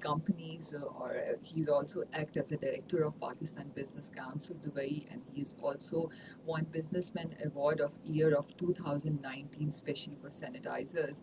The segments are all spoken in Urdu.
companies, or he's also act as a director of Pakistan Business Council Dubai, and he's also won Businessman Award of Year of 2019 especially for sanitizers,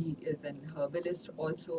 he is an herbalist also।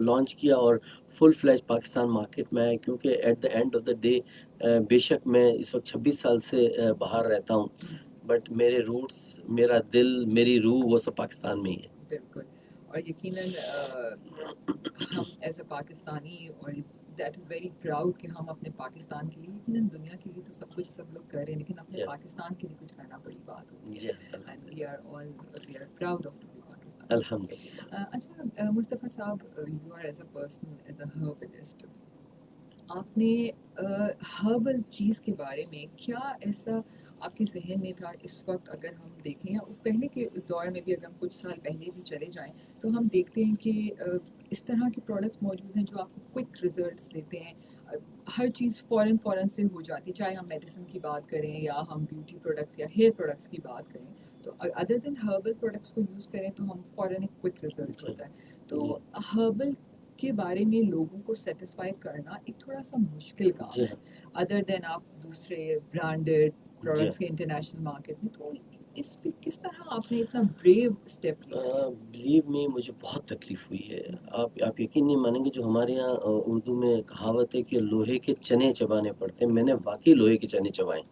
Launch کیا اور فل فلیج پاکستان مارکیٹ میں آئے، کیونکہ at the end of the day بے شک میں اس وقت 26 سال سے باہر رہتا ہوں، بٹ میرے روٹس، میرا دل، میری روح وہ سب پاکستان میں ہی ہے. بالکل. اور یقیناً ہم ایز اے پاکستانی، اور دیٹ از ویری پراؤڈ کہ ہم اپنے پاکستان کے لیے، یقیناً دنیا کے لیے تو سب کچھ سب لوگ کر رہے ہیں، لیکن اپنے Yeah. پاکستان کے لیے کچھ کرنا بڑی بات ہوتی جی ہے. ہاں، and we are all we are proud of to be Pakistani. الحمد للہ. اچھا مصطفیٰ صاحب، you are as a person, as a herbalist, آپ نے ہربل چیز کے بارے میں کیا ایسا آپ کے ذہن میں تھا اس وقت؟ اگر ہم دیکھیں یا پہلے کے دور میں بھی، اگر ہم کچھ سال پہلے بھی چلے جائیں، تو ہم دیکھتے ہیں کہ اس طرح کے پروڈکٹس موجود ہیں جو آپ کو کوئک ریزلٹس دیتے ہیں. ہر چیز فوراً سے ہو جاتی ہے، چاہے ہم میڈیسن کی بات کریں یا ہم بیوٹی پروڈکٹس یا ہیئر پروڈکٹس کی بات کریں. تو ادر دین ہربل پروڈکٹس کو یوز کریں تو ہم فوراً ایک کوئک ریزلٹ جی ہوتا ہے. تو ہربل کے بارے میں لوگوں کو سیٹسفائی کرنا ایک تھوڑا سا مشکل کام جی ہے، ادر دین آپ دوسرے برانڈیڈ جی پروڈکٹس کے انٹرنیشنل مارکیٹ میں. تو اس پہ کس طرح آپ نے اتنا بریو اسٹیپ لیا؟ بلیو می، مجھے بہت تکلیف ہوئی ہے. آپ یقین نہیں مانیں گے، جو ہمارے یہاں اردو میں کہاوت ہے کہ لوہے کے چنے چبانے پڑتے ہیں، میں نے واقعی لوہے کے چنے چبائے.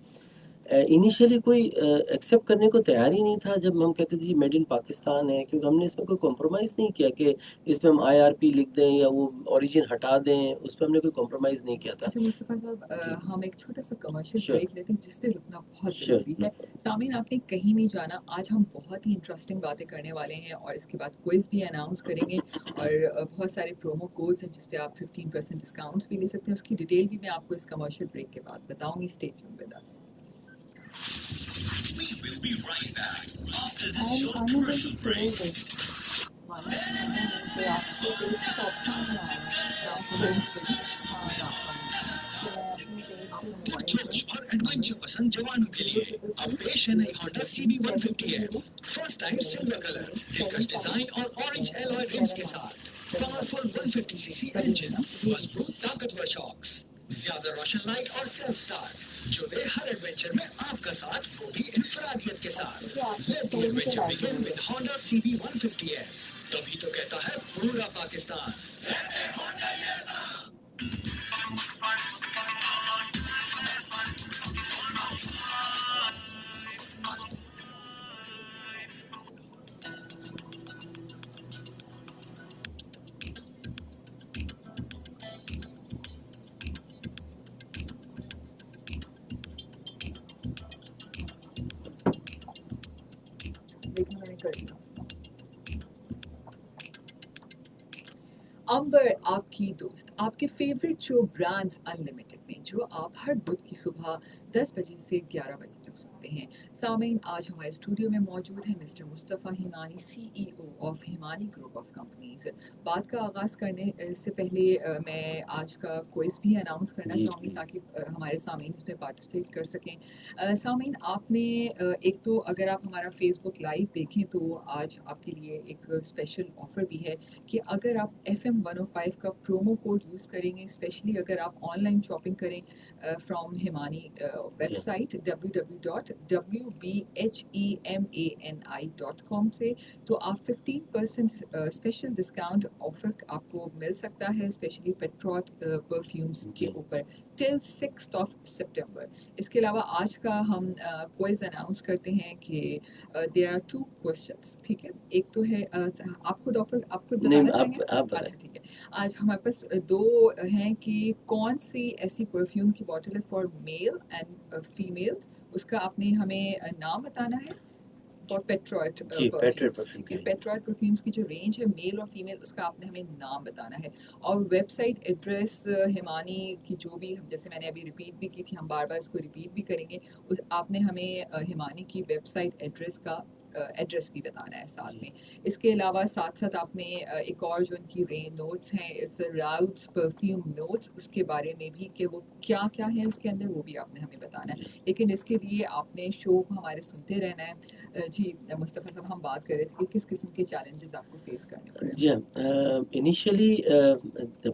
انیشیلی کوئی ایکسیپٹ کرنے کو تیار ہی نہیں تھا جب ہم کہتے تھے جی میڈ ان پاکستان ہے، کیونکہ ہم نے اس میں کوئی کمپرومائز نہیں کیا کہ اس پہ ہم IRP لکھ دیں یا وہ اوریجن ہٹا دیں، اس پہ ہم نے کوئی کمپرومائز نہیں کیا تھا. اچھا مصطفیٰ صاحب، جی ہم ایک چھوٹا سا کمرشل شیور بریک لیتے ہیں جس پہ رکنا بہت شیور. ضروری ہے. سامعین، آپ نے کہیں نہیں جانا، آج ہم بہت ہی انٹرسٹنگ باتیں کرنے والے ہیں، اور اس کے بعد کوئز بھی اناؤنس کریں گے، اور بہت سارے پرومو کوڈز ہیں جس پہ آپ 15% ڈسکاؤنٹس بھی لے سکتے ہیں. اس کی ڈیٹیل بھی میں آپ کو اس کمرشل بریک کے بعد بتاؤں گی. Stay tune with us. We will be right back after this short commercial break. پرجوش اور ایڈونچر پسند جوانوں کے لیے اب پیش ہے نئی Honda CB150F. First time silver colour, دلکش ڈیزائن اور اورنج ایلوائے رمز کے ساتھ. پاورفل 150cc انجن، مضبوط طاقتور شاکس، زیادہ روشن لائٹ اور سیلف سٹارٹ، جو دے ہر ایڈونچر میں آپ کا ساتھ، وہ بھی انفرادیت کے ساتھ. Let the adventure begin with Honda CB150F. تبھی تو کہتا ہے پورا پاکستان لیکن میں نے کر دیا. امبر آپ کی دوست، آپ کے فیوریٹ شو برانڈز انلمیٹڈ میں، جو آپ ہر بدھ کی صبح 10 بجے سے 11 بجے تک سنتے ہیں. سامعین، آج ہمارے اسٹوڈیو میں موجود ہیں Mr Mustafa Hemani, CEO of Hemani group of companies. بات کا آغاز کرنے سے پہلے میں آج کا کوئز بھی اناؤنس کرنا جی چاہوں گی پلیز. تاکہ ہمارے سامعین اس میں پارٹیسپیٹ کر سکیں. سامعین، آپ نے ایک تو اگر آپ ہمارا فیس بک لائیو دیکھیں تو آج آپ کے لیے ایک اسپیشل آفر بھی ہے کہ اگر آپ FM105 کا پرومو کوڈ یوز کریں گے، اسپیشلی اگر آپ آن لائن شاپنگ کریں فرام ہمانی ویب جی سائٹ www.wbhemani.com سے، تو آپ 15% اسپیشل ڈسکاؤنٹ آفر آپ کو مل سکتا ہے، اسپیشلی پیٹروٹ پرفیومس کے جی اوپر ٹل 6 سپٹمبر. اس کے علاوہ آج کا ہم کوئز اناؤنس کرتے ہیں کہ دیر آر 2 کوسچنس. ٹھیک ہے، ایک تو ہے آپ خود نہیں، بتانا چاہیں گے؟ آپ بتائیں. اچھا ٹھیک ہے. آج ہمارے پاس 2 ہیں کہ کون سی ایسی پرفیوم کی بوٹل ہے فار میل اینڈ فیمیلز، اس کا آپ نے ہمیں نام بتانا ہے. فار پیٹروٹ جی پیٹریٹ پرفیومس، پرفیوم ٹھیک کے ہے، لیے. پیٹروٹ پرفیومس کی جو رینج ہے میل اور فیمیل، اس کا آپ نے ہمیں نام بتانا ہے. اور ویب سائٹ ایڈریس ہمانی کی جو بھی، جیسے میں نے ابھی ریپیٹ بھی کی تھی، ہم بار بار اس کو ریپیٹ بھی کریں گے. آپ نے ہمیں ہمانی کی ویب سائٹ ایڈریس کا ایڈریس بھی بتانا ہے ساتھ جی میں. اس کے علاوہ ساتھ ساتھ آپ نے ایک اور جو ان کی نوٹس ہیں، اٹس راؤٹس پرفیوم نوٹس، اس کے بارے میں بھی کہ وہ کیا کیا ہے اس کے اندر، وہ بھی آپ نے ہمیں بتانا ہے. جی لیکن اس کے لیے آپ نے شو ہمارے سنتے رہنا ہے. جی مصطفیٰ صاحب، ہم بات کر رہے تھے کہ کس قسم کے چیلنجز آپ کو فیس کرنے پڑے. جی ہاں. انیشیلی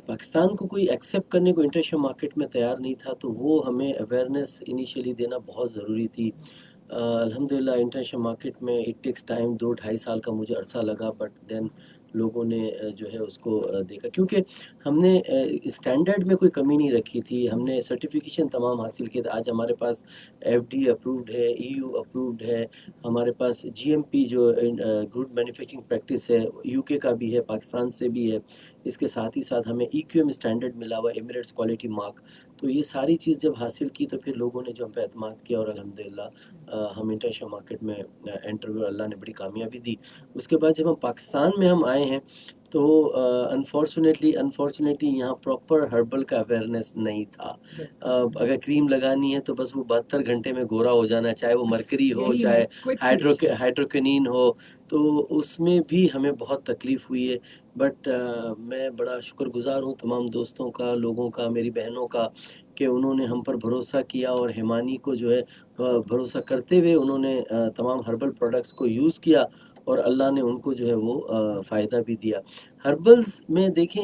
پاکستان کو کوئی ایکسیپٹ کرنے کو انٹرنیشنل مارکیٹ میں تیار نہیں تھا، تو وہ ہمیں اویئرنیس انیشیلی دینا بہت ضروری تھی. الحمدللہ انٹرنیشنل مارکیٹ میں اٹ ٹیکس ٹائم، 2-2.5 سال کا مجھے عرصہ لگا، بٹ دین لوگوں نے جو ہے اس کو دیکھا، کیونکہ ہم نے اسٹینڈرڈ میں کوئی کمی نہیں رکھی تھی، ہم نے سرٹیفکیشن تمام حاصل کیا تھا. آج ہمارے پاس ایف ڈی اپرووڈ ہے، ای یو اپرووڈ ہے، ہمارے پاس جی ایم پی جو گڈ مینوفیکچرنگ پریکٹس ہے یو کے کا بھی ہے، پاکستان سے بھی ہے. اس کے ساتھ ہی ساتھ ہمیں ای کیو ایم اسٹینڈرڈ ملا ہوا، ایمریٹس کوالٹی مارک. تو یہ ساری چیز جب حاصل کی تو پھر لوگوں نے جو ہم پہ اعتماد کیا، اور الحمدللہ ہم انٹرنیشنل مارکیٹ میں انٹر ہوئے، اللہ نے بڑی کامیابی دی. اس کے بعد جب ہم پاکستان میں ہم آئے ہیں تو انفارچونیٹلی یہاں پراپر ہربل کا اویئرنیس نہیں تھا. اگر کریم لگانی ہے تو بس وہ 72 گھنٹے میں گورا ہو جانا، چاہے وہ مرکری ہو، یہی چاہے ہے کوئک سولوشن. ہائیڈروکنین ہو. تو اس میں بھی ہمیں بہت تکلیف ہوئی ہے. بٹ میں بڑا شکر گزار ہوں تمام دوستوں کا، لوگوں کا، میری بہنوں کا، کہ انہوں نے ہم پر بھروسہ کیا، اور ہیمانی کو جو ہے بھروسہ کرتے ہوئے انہوں نے تمام ہربل پروڈکٹس کو یوز کیا، اور اللہ نے ان کو جو ہے وہ فائدہ بھی دیا. ہربلز میں دیکھیں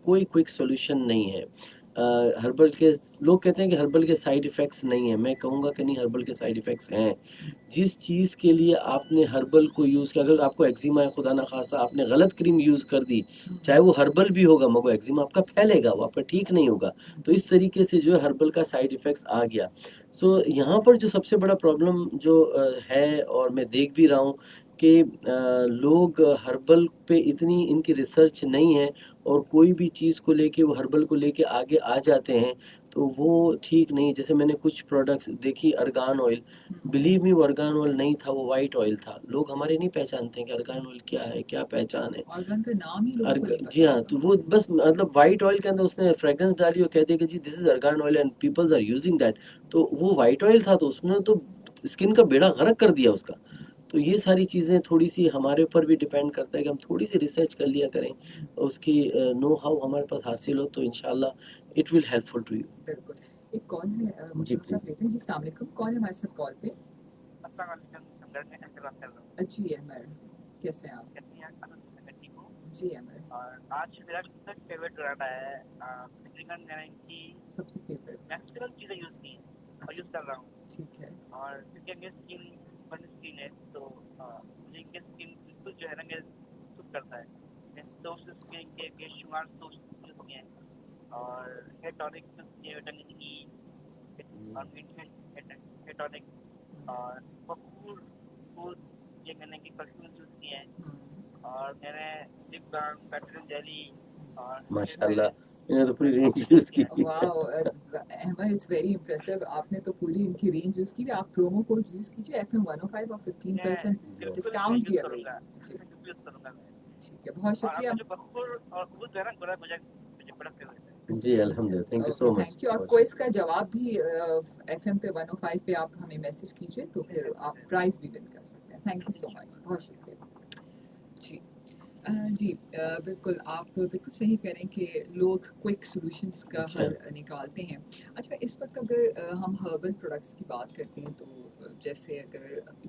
کوئی کوئک سولوشن نہیں ہے. ہربل کے لوگ کہتے ہیں کہ ہربل کے سائیڈ ایفیکٹس نہیں ہیں، میں کہوں گا کہ نہیں، ہربل کے سائیڈ ایفیکٹس ہیں. جس چیز کے لیے آپ نے ہربل کو یوز کیا، اگر آپ کو ایگزیما ہے، خدا نخواستہ آپ نے غلط کریم یوز کر دی، چاہے وہ ہربل بھی ہوگا مگر ایگزیما آپ کا پھیلے گا، وہ آپ کا ٹھیک نہیں ہوگا. تو اس طریقے سے جو ہے ہربل کا سائیڈ ایفیکٹس آ گیا. سو یہاں پر جو سب سے بڑا پرابلم جو ہے، اور میں دیکھ بھی رہا ہوں کہ لوگ ہربل پہ اتنی ان کی ریسرچ نہیں ہے، اور کوئی بھی چیز کو لے کے وہ ہربل کو لے کے آگے آ جاتے ہیں تو وہ ٹھیک نہیں. جیسے میں نے کچھ پروڈکٹس دیکھی، ارگان آئل، بلیو می وہ ارگان آئل نہیں تھا، وہ وائٹ آئل تھا. لوگ ہمارے نہیں پہچانتے ہیں کہ ارگان آئل کیا ہے، کیا پہچان ہے. آرگن کا نام ہی لوگوں کو نہیں جی پتا ہاں، ہوگا. تو وہ بس مطلب وائٹ آئل کے اندر اس نے فریگرنس ڈالی اور کہہ دیا کہ جی this is argan oil and peoples are using that. تو وہ وائٹ آئل تھا، تو اس نے تو اسکن کا بیڑا غرق کر دیا اس کا. تو یہ ساری چیزیں تھوڑی سی ہمارے اوپر بھی ڈیپینڈ کرتا ہے کہ ہم تھوڑی سی ریسرچ کر لیا کریں، اس کی نو ہاؤ ہمارے پاس حاصل ہو، تو انشاءاللہ اٹ ول ہیلپ فل ٹو یو. بالکل. ایک کال ہے جی مصطفیٰ صاحب پلیز. لیتے ہیں. جی السلام علیکم. کون ہے ہمارے ساتھ کال پہ؟ جی امر، کیسے ہیں آپ؟ جی امر. اور آج میرا سب سے فیوریٹ برانڈ ہے تقریباً میں نے ان کی سب سے فیوریٹ. میکسیمم چیزیں یوز کی ہیں اور یوز کر رہا ہوں. ٹھیک ہے. اور کیونکہ میری اسکن بن اسکن ہے تو مجھے ان کی اسکن بالکل جو ہے نا میرے سوٹ کرتا ہے. میں دوست کے شمار دوست یوز کیے ہیں، اور ہیئر ٹونک یوز کیے، وٹامن ای اور ہیئر ٹونک، اور بخور فوڈ یہ میں نے کی پرفیومز یوز کیے ہیں، اور میں نے لپ بام، پیٹرن جیلی، اور ماشاءاللہ میں نے تو پوری رینج یوز کی. واو احمد، اٹس ویری امپریسو. آپ نے تو پوری ان کی رینج یوز کی. آپ پرومو کوڈ یوز کیجیے FM 105 اور 15% ڈسکاؤنٹ بھی کروں گا. جی یوز کروں گا میں. ٹھیک ہے. بہت اور آپ شکریہ. کا جو بخور اور خود جو ہے نا مجھے بڑا فیوریٹ ہے. جی الحمدللہ، thank you so much. Thank you. اور کوئز کا جواب بھی FM پہ 105 پہ آپ ہمیں میسج کیجیے تو پھر آپ پرائز بھی ون کر سکتے ہیں. تھینک یو سو مچ. بہت شکریہ. جی جی بالکل آپ بالکل صحیح کریں کہ لوگ کوئک سولوشنس کا اچھا. حل نکالتے ہیں. اچھا، اس وقت اگر ہم ہربل پروڈکٹس کی بات کرتے ہیں تو جیسے اگر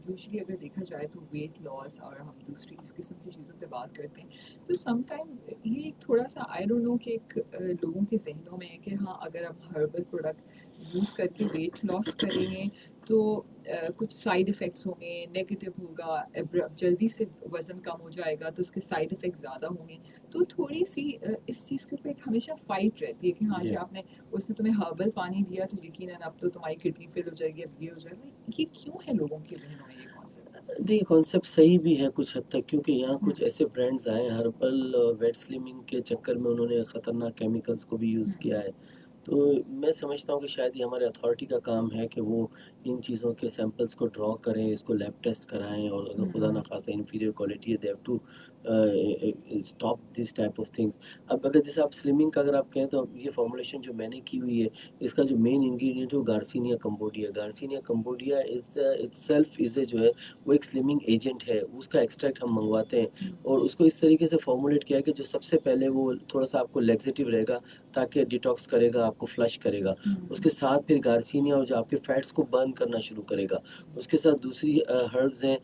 یوزلی اگر دیکھا جائے تو ویٹ لاس اور ہم دوسری اس قسم کی چیزوں پہ بات کرتے ہیں تو سم ٹائم یہ ایک تھوڑا سا آئی ڈونٹ نو کہ ایک لوگوں کے ذہنوں میں ہے کہ ہاں اگر ہم ہربل پروڈکٹ یوز کر کے ویٹ لاس کریں گے تو کچھ سائیڈ افیکٹس ہوں گے، نیگیٹو ہوگا، جلدی سے وزن کم ہو جائے گا تو اس کے سائیڈ افیکٹ زیادہ ہوں گے. تو تھوڑی سی اس چیز کے اوپر ایک ہمیشہ فائٹ رہتی ہے کہ ہاں جی آپ نے اس نے تمہیں ہربل پانی دیا تو یقیناً اب تو تمہاری کڈنی فیل ہو جائے گی، اب یہ ہو جائے گا. یہ کیوں ہے لوگوں کے ذہنوں میں یہ کانسیپٹ؟ دیکھیے کانسیپٹ صحیح بھی ہے کچھ حد تک، کیونکہ یہاں کچھ ایسے برانڈز آئے ہیں ہربل ویٹ سلمنگ کے چکر میں انہوں نے خطرناک کیمیکلز کو بھی یوز کیا ہے. تو میں سمجھتا ہوں کہ شاید یہ ہمارے اتھارٹی کا کام ہے کہ وہ ان چیزوں کے سیمپلز کو ڈرا کریں، اس کو لیب ٹیسٹ کرائیں، اور اگر خدا نخواستہ انفیریئر کوالٹی ہے they have to stop this type of things. اب اگر جیسے آپ سلمنگ کا اگر آپ کہیں تو یہ فارمولیشن جو میں نے کی ہوئی ہے اس کا جو مین انگریڈینٹ ہے وہ garcinia cambogia. Garcinia cambogia is it self is a جو ہے وہ ایک سلمنگ ایجنٹ ہے. اس کا ایکسٹریکٹ ہم منگواتے ہیں اور اس کو اس طریقے سے فارمولیٹ کیا ہے کہ جو سب سے پہلے وہ تھوڑا سا آپ کو لیگزیٹو رہے گا تاکہ ڈیٹاکس کرے گا، آپ کو فلش کرے گا. اس کے ساتھ پھر گارسینیا اور جو آپ کے فیٹس کو برن کرنا شروع کرے گا. اس کے ساتھ دوسری ہربز ہیں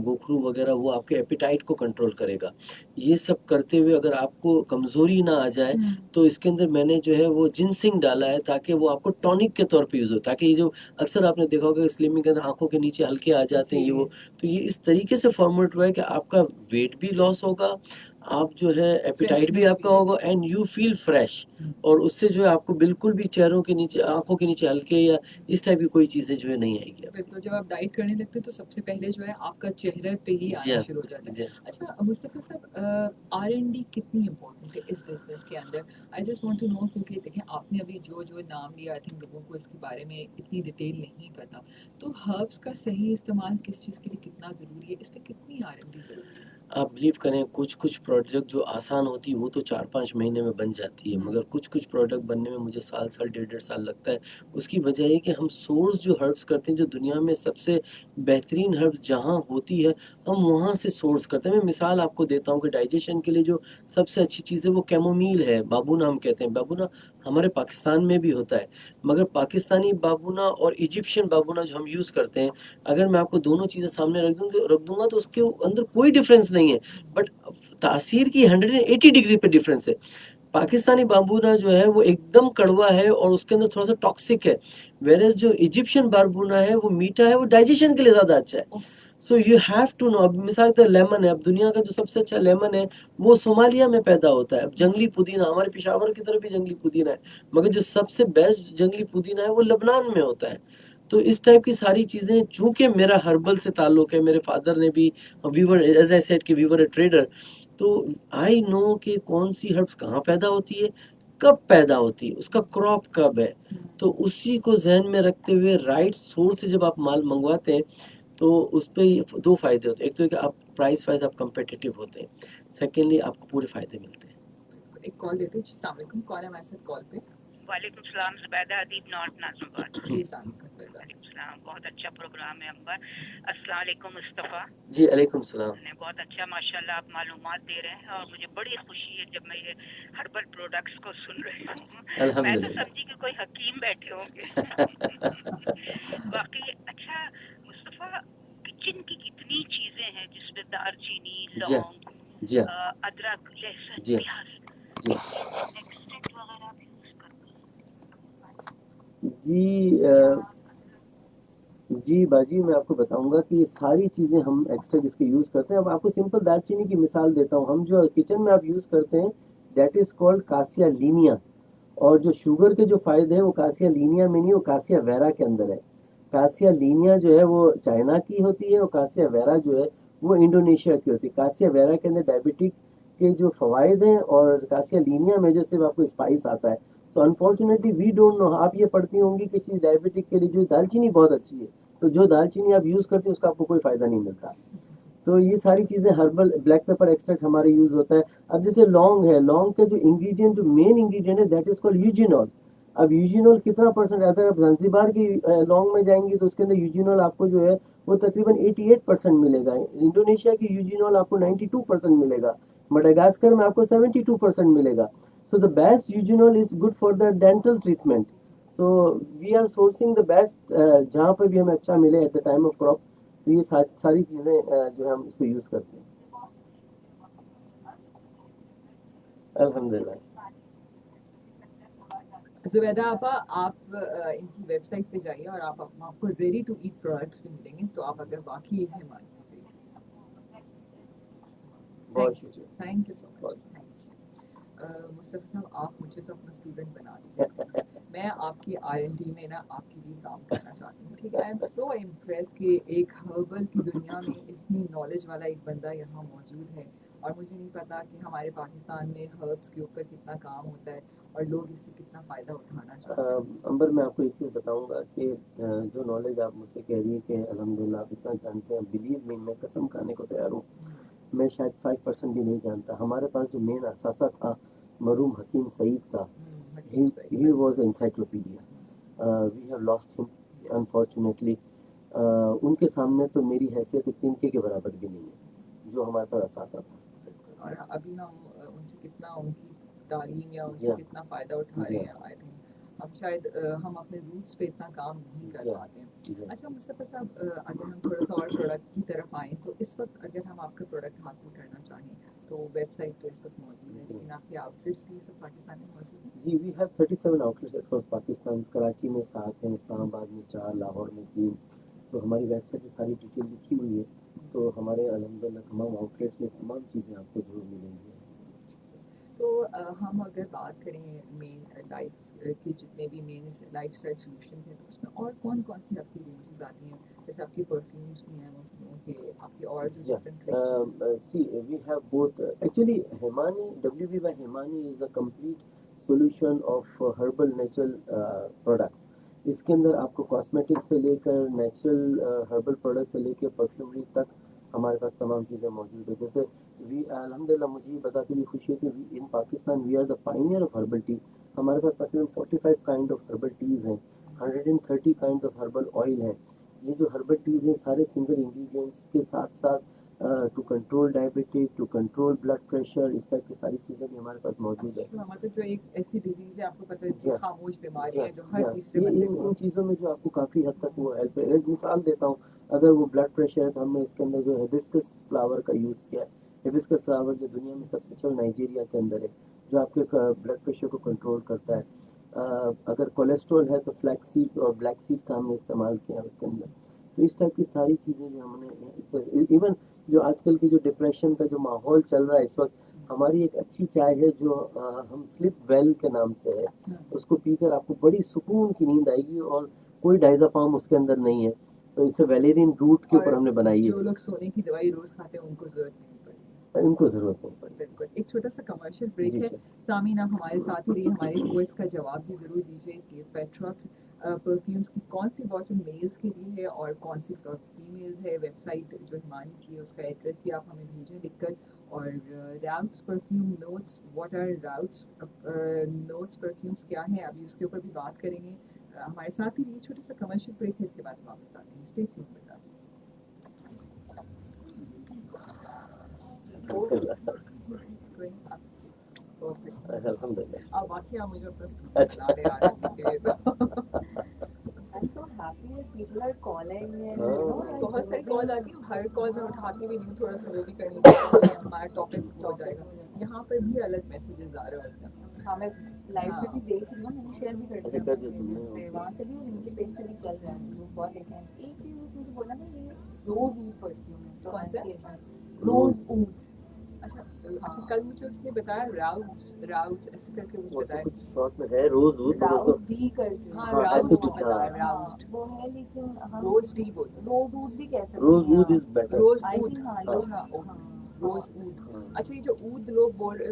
گوکھرو وغیرہ، وہ آپ کے ایپیٹائٹ کو کنٹرول کرے گا. یہ سب کرتے ہوئے اگر آپ کو کمزوری نہ آ جائے تو اس کے اندر میں نے جو ہے وہ جنسنگ ڈالا ہے تاکہ وہ آپ کو ٹونک کے طور پہ یوز ہو، تاکہ یہ جو اکثر آپ نے دیکھا ہوگا سلمنگ کے اندر آنکھوں کے نیچے ہلکے آ جاتے ہیں یہ وہ، تو یہ اس طریقے سے فارمولیٹ ہوا ہے کہ آپ کا ویٹ بھی لاس ہوگا، آپ جو ہے ایپیٹائٹ بھی Freshness آپ کا بھی ہوگا اینڈ یو فیل فریش، اور اس سے جو ہے آپ کو بالکل بھی چہروں کے نیچے، آنکھوں کے نیچے ہلکے یا اس ٹائپ کی کوئی چیزیں جو ہے نہیں آئے گی آپ پھر تو جب آپ ڈائٹ کرنے لگتے ہیں تو سب سے پہلے جو ہے آپ کا چہرے پہ ہی کو۔ جی آنا ہاں شروع ہو جاتا ہے۔ جی اچھا مصطفیٰ صاحب، R&D کتنی امپورٹنٹ ہے اس بزنس کے اندر؟ I just want to know, کیونکہ دیکھیں آپ نے ابھی جو جو نام لیا، آئی تھنک لوگوں کو اس کے بارے میں اتنی ڈیٹیل نہیں پتا، تو ہربس کا صحیح استعمال کس چیز کے لیے کتنا ضروری ہے، اس پہ کتنی R&D ضروری ہے؟ آپ بلیو کریں کچھ پروڈکٹ جو آسان ہوتی ہے وہ تو 4-5 مہینے میں بن جاتی ہے، مگر کچھ پروڈکٹ بننے میں مجھے سال 1.5 سال لگتا ہے۔ اس کی وجہ یہ کہ ہم سورس جو ہربس کرتے ہیں، جو دنیا میں سب سے بہترین ہربس جہاں ہوتی ہے ہم وہاں سے سورس کرتے ہیں۔ میں مثال آپ کو دیتا ہوں کہ ڈائجیشن کے لیے جو سب سے اچھی چیز ہے وہ کیمومیل ہے، بابونا ہم کہتے ہیں۔ بابونا ہمارے پاکستان میں بھی ہوتا ہے، مگر پاکستانی بابونا اور ایجپشین بابونا جو ہم یوز کرتے ہیں، اگر میں آپ کو دونوں چیزیں سامنے رکھ دوں گا تو اس کے اندر کوئی ڈفرینس نہیں ہے، بٹ تاثیر کی 180 ڈگری پہ ڈفرینس ہے۔ پاکستانی بابونا جو ہے وہ ایک دم کڑوا ہے اور اس کے اندر تھوڑا سا ٹاکسک ہے، ویرز جو ایجپشین بابونا ہے وہ میٹھا ہے، وہ ڈائجیشن کے لیے زیادہ اچھا ہے۔ So you have to know. اب مثال کے لیمن ہے، اب دنیا کا جو سب سے اچھا لیمن ہے وہ صومالیہ میں پیدا ہوتا ہے۔ اب جنگلی پودینہ ہمارے پشاور کی طرف بھی جنگلی پودینہ ہے، مگر جو سب سے بیسٹ جنگلی پودینہ ہے وہ لبنان میں ہوتا ہے۔ تو اس ٹائپ کی ساری چیزیں، چونکہ میرا ہربل سے تعلق ہے، میرے فادر نے بھی ویور، ایز آئی سیڈ کہ ویور اے ٹریڈر، تو آئی نو کہ کون سی ہربس کہاں پیدا ہوتی ہے، کب پیدا ہوتی ہے، اس کا کراپ کب ہے۔ تو اسی کو ذہن میں رکھتے ہوئے رائٹ سورس سے جب آپ مال منگواتے ہیں تو اس پہ دو فائدے ہوتے ہیں۔ ایک تو کہ آپ پرائس وائز آپ کمپیٹیٹو ہوتے ہیں، سیکنڈلی آپ کو پورے فائدے ملتے ہیں۔ ایک کال دیتے ہیں۔ السلام علیکم، کال ہے ہمارے ساتھ کال پہ۔ وعلیکم السلام، زبیدہ ادیب نارتھ ناظم آباد۔ جی السلام علیکم زبیدہ۔ وعلیکم السلام، بہت اچھا پروگرام ہے امبر۔ السلام علیکم مصطفیٰ۔ جی علیکم السلام۔ بہت اچھا ماشاءاللہ آپ معلومات دے رہے ہیں، اور مجھے بڑی خوشی ہے جب میں یہ ہربل پروڈکٹس کو سن رہی ہوں۔ میں تو الحمدللہ۔ سمجھی کہ کوئی حکیم بیٹھے ہوں گے۔ باقی اچھا مصطفیٰ، کچن کی کتنی چیزیں ہیں جس میں دار چینی، جی ہاں لونگ، جی ہاں ادرک، لہسن، جی ہاں پیاز، جی ہاں ایکسٹرکٹ وغیرہ بھی یوز کرتے جی جی باجی، میں آپ کو بتاؤں گا کہ یہ ساری چیزیں ہم ایکسٹرا جس کے یوز کرتے ہیں۔ اب آپ کو سمپل دار چینی کی مثال دیتا ہوں۔ ہم جو کچن میں آپ یوز کرتے ہیں دیٹ از کالڈ کاسیا لینیا، اور جو شوگر کے جو فائدے ہیں وہ کاسیا لینیا میں نہیں، وہ کاسیا ویرا کے اندر ہے۔ کاسیا لینیا جو ہے وہ چائنا کی ہوتی ہے، اور کاسیا ویرا جو ہے وہ انڈونیشیا کی ہوتی ہے۔ کاسیا ویرا کے اندر ڈائبٹک کے جو فوائد ہیں، اور کاسیا لینیا میں جو صرف آپ کو اسپائس آتا ہے۔ تو انفارچونیٹلی وی ڈونٹ نو۔ آپ یہ پڑھتی ہوں گی کہ چیز ڈائبٹک کے لیے جو دال چینی بہت اچھی ہے، تو جو دال چینی آپ یوز کرتے ہیں اس کا آپ کو کوئی فائدہ نہیں ملتا۔ تو یہ ساری چیزیں ہربل، بلیک پیپر ایکسٹریکٹ ہمارے یوز ہوتا ہے۔ اب جیسے لونگ ہے، لونگ کا جو انگریڈینٹ، جو مین انگریڈینٹ ہے دیٹ از کالڈ یوجینول۔ اب یوجینول کتنا پرسنٹ، اگر آپ زنزیبار کی لونگ میں جائیں گی تو اس کے اندر یوجینول آپ کو جو ہے وہ تقریباً 88% ملے گا۔ انڈونیشیا کی یوجینول آپ کو 92% ملے گا۔ مڈاگاسکر میں آپ کو 72% ملے گا۔ So the best eugenol is good for the dental treatment. تو we are sourcing the best, جہاں پہ بھی ہمیں اچھا ملے at the time of crop. تو یہ ساری چیزیں جو ہم اس کو یوز کرتے ہیں الحمدللہ۔ زبیدہ آپا، آپ ان کی ویب سائٹ پہ جائیے اور آپ کو ریڈی ٹو ایٹ پروڈکٹس بھی ملیں گے، تو آپ اگر واقعی یہ ہے مان لیجیے۔ بہت تھینک یو شکریہ۔ Thank you so much, thank you. Mustafa صاحب، آپ مجھے تو اپنا اسٹوڈنٹ بنا دیجیے پلیز۔ میں آپ کی R&D میں نا آپ کے لیے کام کرنا چاہتی ہوں، ٹھیک ہے؟ آئی ایم سو امپریس کہ ایک ہربل کی دنیا میں اتنی نالج والا ایک بندہ یہاں موجود ہے، اور مجھے نہیں پتا کہ ہمارے پاکستان میں ہربس کے اوپر کتنا کام ہوتا ہے اور لوگ اس سے کتنا فائدہ اٹھانا چاہتے ہیں۔ امبر، میں آپ کو ایک چیز بتاؤں گا کہ جو نالج آپ مجھ سے کہہ رہی ہے کہ الحمدللہ آپ اتنا جانتے ہیں، بلیو می، میں قسم کھانے کو تیار ہوں، میں شاید 5% بھی نہیں جانتا۔ ہمارے پاس جو مین اثاثہ تھا مرحوم حکیم سعید کا، he was an encyclopedia. We have lost him unfortunately. ان کے سامنے تو میری حیثیت تنکے کے برابر بھی نہیں ہے جو ہمارے پاس اثاثہ تھا۔ اور ابھی ہم ان سے کتنا، ان کی تعلیم یا ان جی سے ہاں کتنا فائدہ اٹھا جی رہے ہیں، ہاں آئی تھنک ہم شاید ہم اپنے روٹس پہ اتنا کام نہیں کر جی ہاں پاتے ہیں۔ جی ہاں۔ اچھا مصطفیٰ صاحب، اگر ہم تھوڑا سا اور پروڈکٹ کی طرف آئیں تو اس وقت اگر ہم آپ کا پروڈکٹ حاصل کرنا چاہیں تو ویب سائٹ تو اس وقت موجود ہے، لیکن آپ کے آؤٹ لیٹس بھی اس وقت پاکستان میں موجود ہیں؟ جی، we have 37 outlets across Pakistan. Karachi میں 7 ہیں، اسلام آباد میں 4، لاہور میں 3۔ تو ہماری ویب سائٹ میں ساری ڈیٹیل لکھی ہوئی ہے، تو ہمارے الحمدللہ تمام آؤٹلیٹس میں تمام چیزیں آپ کو ضرور ملیں گی۔ تو ہم اگر بات کریں مین لائف کے جتنے بھی مین لائف اسٹائل سولوشنز ہیں تو اس میں اور کون کون سی آپ کی رینجز آتی ہیں؟ جیسے آپ کی پرفیومس بھی ہیں کہ آپ کی اور جو different ranges See, we have both. Actually, Himani, WB by Himani is a complete solution of herbal natural products. اس کے اندر آپ کو کاسمیٹک سے لے کر نیچرل ہربل پروڈکٹ سے لے کے پرفیومری تک ہمارے پاس تمام چیزیں موجود ہیں. جیسے الحمد للہ مجھے یہ بتا کے بھی خوشی ہے کہ in Pakistan we are the pioneer of herbal tea. ہمارے پاس تقریباً 45 کائنڈ آف ہربل ٹیز ہیں, 130 کائنڈ آف ہربل آئل ہیں. یہ جو ہربل ٹیز ہیں سارے سنگل انگریڈینٹس کے ساتھ ساتھ to control diabetic, to control blood pressure, اس ٹائپ کی ساری چیزیں بھی ہمارے پاس موجود ہے. مطلب جو ایک ایسی ڈیزیز ہے آپ کو پتہ ہے جی اس کی خاموش بیماری ہے جو جی ہر تیسرے بندے کو ان چیزوں میں جو آپ کو کافی حد تک وہ ہیلپ ہے. ایک مثال دیتا ہوں, اگر وہ بلڈ پریشر ہے تو ہم نے اس کے اندر جو ہیبسکس فلاور کا یوز کیا ہے. ہیبسکس فلاور جو دنیا میں سب سے اچھا نائجیریا کے اندر ہے, جو آپ کے بلڈ پریشر کو کنٹرول کرتا ہے. اگر کولیسٹرول ہے تو فلیکس سیڈ اور بلیک سیڈ کا ہم نے استعمال کیا اس کے اندر. تو اس ٹائپ کی ساری چیزیں جو ہم نے ایون جو آج کل کی جو ڈپریشن کا جو ماحول چل رہا ہے اس وقت, ہماری ایک اچھی چائے ہے جو ہم سلپ ویل کے نام سے ہے. اس کو پی کر آپ کو بڑی سکون کی نیند آئے گی اور کوئی ڈائزاپام اس کے اندر نہیں ہے. تو اسے ویلیرین روٹ کے اوپر ہم نے بنائی جو ہے. لوگ سونے کی دوائی روز کھاتے ہیں ان کو ضرورت نہیں پڑے گی. ان کو ضرورت نہیں پڑی. بالکل. ایک چھوٹا سا کمرشل بریک جی ہے. سر. سامعین آپ ہمارے ساتھ ہی رہیے, ہمارے کوئز کا جواب بھی ضرور دیجیے کہ پیٹرا پرفیومس کی کون سی باٹل میلز کے لیے ہے اور کون سی فیمیلز ہے. ویب سائٹ جو ہمانی کی ہے اس کا ایڈریس بھی آپ ہمیں بھیجیں لکھ کر. اور roots perfume notes, what are roots notes perfumes کیا ہیں, ابھی اس کے اوپر بھی بات کریں گے. ہمارے ساتھ ہی رہیے, چھوٹا سا کمرشل بریک ہے, اس کے بعد واپس آتے ہیں. Stay tune with us. الحمد للہ. اب واقعی آپ مجھے اپنا اسکوٹر چلانے آ رہا ہے. I'm so happy that people are calling and بہت ساری کال آتی ہیں, ہر کال میں اٹھاتی بھی نہیں ہوں, تھوڑا سا وہ بھی کرنی چاہیے, ہمارا ٹاپک ہو جائے گا. یہاں پر بھی الگ میسیجز آ رہے ہوتے ہیں. ہاں میں لائف میں بھی دیکھ رہی ہوں, میں نے شیئر بھی کر دیا پہ وہاں سے بھی اور ان کے پیج سے بھی چل رہا ہے. وہ بہت دیکھیں. ایک چیز اس مجھے بولا تھا, یہ روز ووڈ پرفیوم ہے. کون سا؟ روز ووڈ. اچھا کل مجھے اس نے بتایا راؤٹس ایسے کر کے مجھے بتایا. کچھ شارٹ میں ہے روز ووڈ. راؤز ڈی کر کے. ہاں راؤسڈ بتا راؤسڈ. وہ ہے لیکن روز ڈی بولتے ہیں. روز ووڈ بھی کہہ سکتے روز ہیں ووڈ آپ. Is better. Rose I oud. think ہاں اچھا روز اود. اچھا یہ جو اود لوگ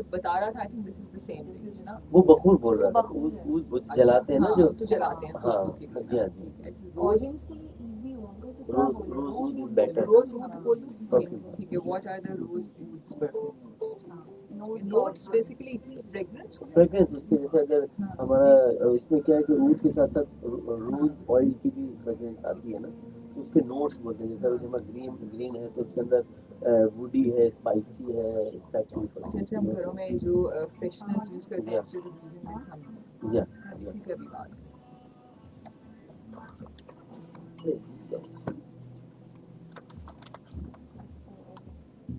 بتا رہا تھا, I think this is the same ہے نا. وہ بخور بول رہا تھا. اود جلاتے ہیں نا جو. تو جلاتے ہیں خوشبو کے لیے. جی ہاں جی. آڈینس کے لیے ایزی ہوگا تو کیا بولیں. روز ووڈ بیٹر. روز اود بول دوں. ٹھیک ہے. What are the rose ouds perfumes? Notes basically fragrance. Fragrance اس کے جیسے اگر ہمارا اس میں کیا ہے کہ اود کے ساتھ ساتھ روز آئل کی بھی فریگرنس آتی ہے نا, تو اس کے نوٹس بولتے ہیں. جیسے جب گرین ہے تو اس کے اندر ووڈی ہے, اسپائسی ہے, اس ٹائپ کی. جیسے ہم گھروں میں جو فریشنرز یوز کرتے ہیں انسٹیڈ آف یوزنگ دس, ہم اسی پہ بھی بات کریں.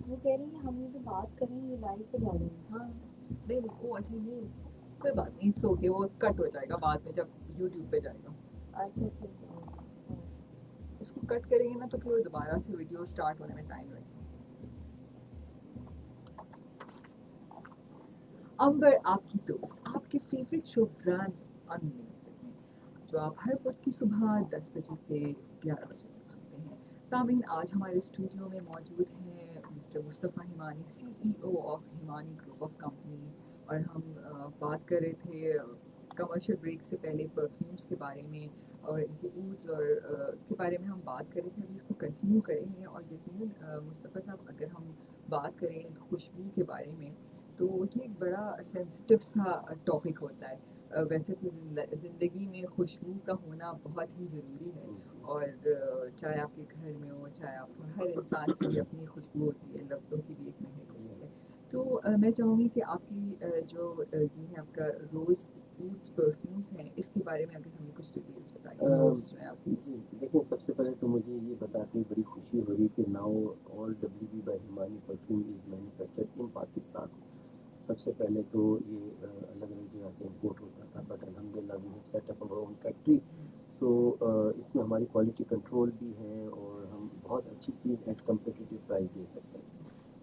وہ کہہ رہی ہیں ہم یہ جو بات کریں یہ لائف پہ ڈالیں. ہاں نہیں وہ اچھا نہیں, کوئی بات نہیں, اٹس اوکے. وہ کٹ ہو جائے گا بعد میں جب یوٹیوب پہ جائے گا. اچھا اس کو کٹ کریں گے نا تو پھر دوبارہ سے ویڈیو اسٹارٹ ہونے میں ٹائم لگے گا. امبر آپ کی دوست, آپ کے فیوریٹ شو برانڈز انلمیٹڈ میں, جو آپ ہر وقت کی صبح 10 بجے سے 11 بجے تک سنتے ہیں. سامعین آج ہمارے اسٹوڈیو میں موجود ہیں Mr Mustafa Hemani, CEO of Hemani group of companies. اور ہم بات کر رہے تھے کمرشل بریک سے پہلے پرفیومس کے بارے میں اور ان کے اوڈز, اور اس کے بارے میں ہم بات کر رہے تھے. ابھی اس کو کنٹینیو کریں گے. اور یقیناً مصطفیٰ صاحب اگر ہم بات کریں خوشبو کے بارے میں تو یہ ایک بڑا سینسٹیو سا ٹاپک ہوتا ہے. ویسے تو زندگی میں خوشبو کا ہونا بہت ہی ضروری ہے, اور چاہے آپ کے گھر میں ہو, چاہے آپ ہر انسان کی بھی اپنی خوشبو ہوتی ہے, لفظوں کی بھی ایک مہک ہوتی ہے. تو میں چاہوں گی کہ آپ کی جو یہ ہے آپ کا روز ووڈز پرفیومس ہیں, اس کے بارے میں اگر ہمیں کچھ ڈیٹیلس بتائیے. نوٹس جو ہیں آپ کی. جی دیکھیں, سب سے پہلے تو مجھے یہ بتا کے بڑی خوشی ہو رہی کہ now all WB by Hemani perfume is manufactured in Pakistan. سب سے پہلے تو یہ الگ الگ جگہ سے امپورٹ ہوتا تھا, بٹ الحمد للہ we have set up our own factory. So اس میں ہماری کوالٹی کنٹرول بھی ہے اور ہم بہت اچھی چیز ایٹ کمپیٹیٹیو پرائز دے سکتے ہیں.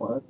5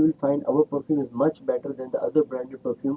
will find our perfume is much better than the other branded perfume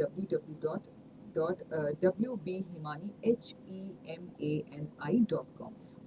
www.hemani.com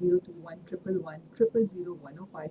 02111000105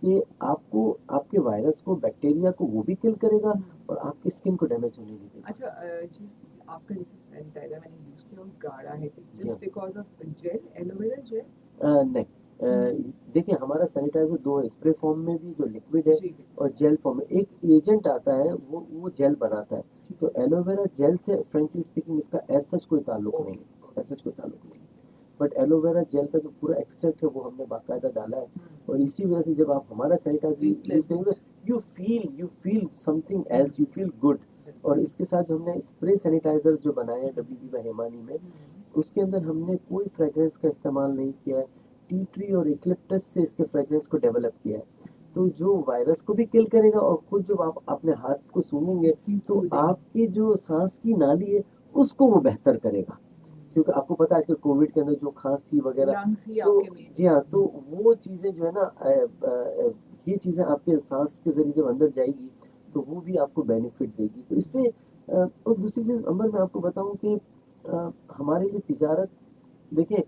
کہ آپ کو آپ کے وائرس کو بیکٹیریا کو وہ بھی کل کرے گا اور آپ کی اسکن کو ڈیمیج ہونے نہیں دے گا. اچھا جو آپ کا جیسے سینیٹائزر میں نے یوز کیا وہ گاڑا ہے جی just because of gel aloe vera gel نہیں دیکھیں ہمارا سینیٹائزر دو ہے, اسپرے فارم میں بھی جو لکوڈ ہے جی اور جیل فارم میں. ایک ایجنٹ آتا ہے وہ جیل بناتا ہے, تو ایلو ویرا جیل سے فرینکلی اسپیکنگ اس کا ایز سچ کوئی تعلق نہیں ہے, ایز سچ کوئی تعلق نہیں ہے. بٹ ایلو ویرا جیل کا جو پورا ایکسٹریکٹ ہے وہ ہم نے باقاعدہ ڈالا ہے, اور اسی وجہ سے جب آپ ہمارا سینیٹائزر یوز کریں گے you feel something else, you feel good. اور اس کے ساتھ جو ہم نے اسپرے سینیٹائزر جو بنایا ہے WB مہیمانی میں, اس کے اندر ہم نے کوئی فریگرنس کا استعمال نہیں کیا ہے, ٹی ٹری اور ایکلپٹس سے اس کے فریگرنس کو ڈیولپ کیا ہے. تو جو وائرس کو بھی کل کرے گا, اور خود جب آپ اپنے ہاتھ کو سونگیں گے تو آپ کی جو سانس کی نالی ہے اس کو وہ بہتر کرے گا. کیونکہ آپ کو پتا ہے آج کل کووڈ کے اندر جو کھانسی وغیرہ, تو جی ہاں, تو وہ چیزیں جو ہے نا یہ چیزیں آپ کے سانس کے ذریعے جب اندر جائے گی تو وہ بھی آپ کو بینیفٹ دے گی. تو اس پہ اور دوسری چیز عمر میں آپ کو بتاؤں کہ ہمارے لیے تجارت, دیکھیں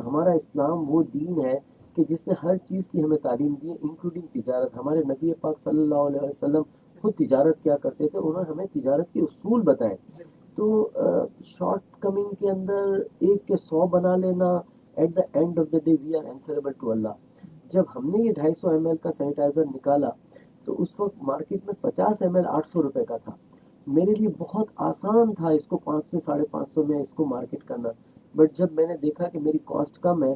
ہمارا اسلام وہ دین ہے کہ جس نے ہر چیز کی ہمیں تعلیم دی ہے انکلوڈنگ تجارت. ہمارے نبی پاک صلی اللہ علیہ وسلم خود تجارت کیا کرتے تھے, انہوں نے ہمیں تجارت کے اصول بتائے. تو شارٹ کمنگ کے اندر ایک کے 100 بنا لینا, at the end of the day we are answerable to Allah. جب ہم نے یہ 250 ml کا سینیٹائزر نکالا تو اس وقت مارکیٹ میں 50 ml 800 روپے کا تھا. میرے لیے بہت آسان تھا اس کو 500 سے 550 میں اس کو مارکیٹ کرنا. بٹ جب میں نے دیکھا کہ میری کاسٹ کم ہے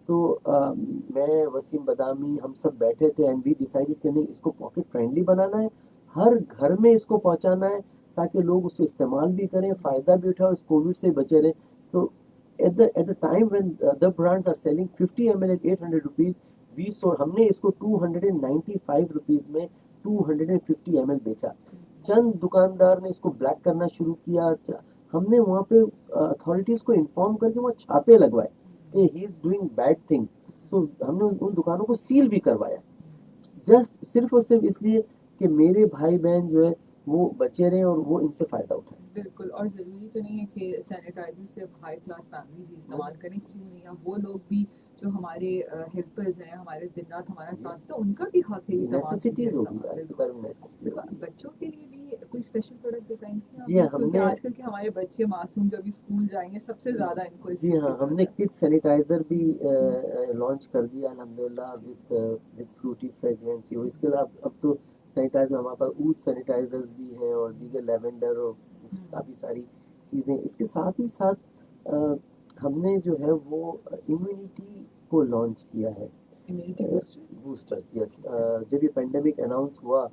تو میں, وسیم بدامی, ہم سب بیٹھے تھے اینڈ وی ڈیسائیڈڈ کہ نہیں اس کو پاکٹ فرینڈلی بنانا ہے, ہر گھر میں اس کو پہنچانا ہے تاکہ لوگ اس کو استعمال بھی کریں, فائدہ بھی اٹھائیں, اس کووڈ سے بچے رہیں. تو at the time when the brands are selling 50 ml at 800 rupees, we saw, ہم نے اس کو 295 rupees میں 250 ml بیچا. چند دکاندار نے اس کو بلیک کرنا شروع کیا. ہم نے وہاں پہ اتھارٹیز کو انفارم کر کے وہاں چھاپے لگوائے کہ ہی از ڈوئنگ بیڈ تھنگ. سو ہم نے ان دکانوں کو سیل بھی کروایا, جسٹ صرف اور صرف اس لیے کہ میرے بھائی بہن جو ہے وہ بچے رہے اور وہ ان سے فائدہ اٹھائیں. بالکل, اور ضروری تو نہیں ہے کہ سینیٹائزر صرف ہائی کلاس فیملی بھی استعمال کریں, کیوں نہیں, وہ لوگ بھی جو ہمارے ہیلپرز ہیں, ہمارے دن رات ہمارا ساتھ, تو ان کا بھی حق ہے یہ تمام چیزیں استعمال. بچوں کے لیے بھی کوئی اسپیشل پروڈکٹ ڈیزائن کیا, جی ہاں, ہم کیونکہ نے, آج کل کے ہمارے بچے معصوم جو بھی اسکول جائیں گے سب سے زیادہ ان کو اس جی چیز ہاں, کی ہم نے کڈ سینیٹائزر بھی لانچ کر دیا الحمدللہ وتھ فروٹی فریگرینس. اس کے علاوہ اب تو سینیٹائزر ہمارے پاس اود سینیٹائزر بھی ہیں اور دیگر لیونڈر اور کافی ساری چیزیں. اس کے ساتھ ہی ساتھ ہم نے جو ہے وہ امیونٹی کو لانچ کیا ہے, بوسٹرز. یس, جب یہ پینڈیمک اناؤنس ہوا